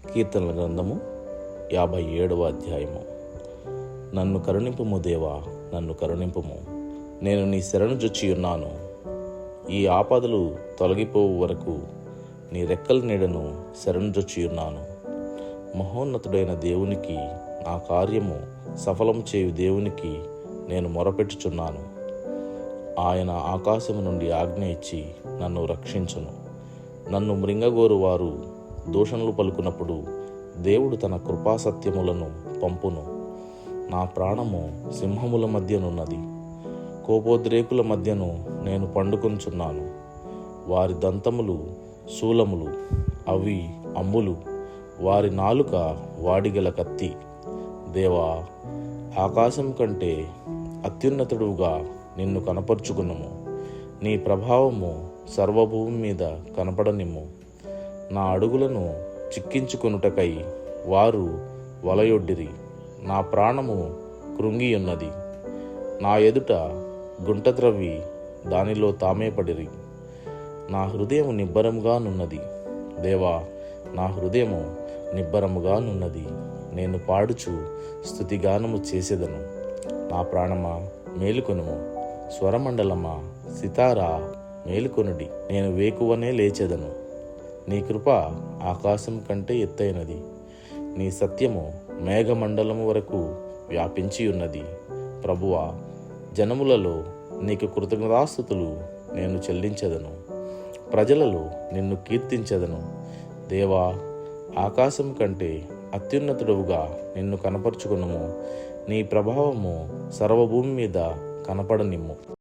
కీర్తనల గ్రంథము 57వ అధ్యాయము. నన్ను కరుణింపుము దేవా, నన్ను కరుణింపుము, నేను నీ శరణు జొచ్చియున్నాను. ఈ ఆపదలు తొలగిపోవు వరకు నీ రెక్కల నీడను శరణు జొచ్చియున్నాను. మహోన్నతుడైన దేవునికి, నా కార్యము సఫలం చేయు దేవునికి నేను మొరపెట్టుచున్నాను. ఆయన ఆకాశము నుండి ఆజ్ఞ ఇచ్చి నన్ను రక్షించును. నన్ను మృంగగోరు వారు దూషణలు పలుకున్నప్పుడు దేవుడు తన కృపాసత్యములను పంపును. నా ప్రాణము సింహముల మధ్యనున్నది, కోపోద్రేకుల మధ్యను నేను పండుకొనుచున్నాను. వారి దంతములు శూలములు, అవి అమ్ములు, వారి నాలుక వాడిగల కత్తి. దేవా, ఆకాశం కంటే అత్యున్నతుడుగా నిన్ను కనపరుచుకునుము. నీ ప్రభావము సర్వభూమి మీద కనపడనిమ్ము. నా అడుగులను చిక్కించుకొనుటకై వారు వలయొడ్డిరి. నా ప్రాణము కృంగియున్నది. నా ఎదుట గుంట త్రవ్వి దానిలో తామే పడిరి. నా హృదయము నిబ్బరముగానున్నది. దేవా, నా హృదయము నిబ్బరముగానున్నది. నేను పాడుచు స్తుతిగానము చేసేదను. నా ప్రాణమా మేలుకొనుము, స్వరమండలమా సితారా మేలుకొనుడి. నేను వేకువనే లేచెదను. నీ కృప ఆకాశం కంటే ఎత్తైనది, నీ సత్యము మేఘమండలము వరకు వ్యాపించి ఉన్నది. ప్రభువా, జనములలో నీకు కృతజ్ఞతాస్తుతులు నేను చెల్లించెదను. ప్రజలలో నిన్ను కీర్తించెదను. దేవా, ఆకాశం కంటే అత్యున్నతుడుగా నిన్ను కనపరుచుకునుము. నీ ప్రభావము సర్వభూమి మీద కనపడనిమ్ము.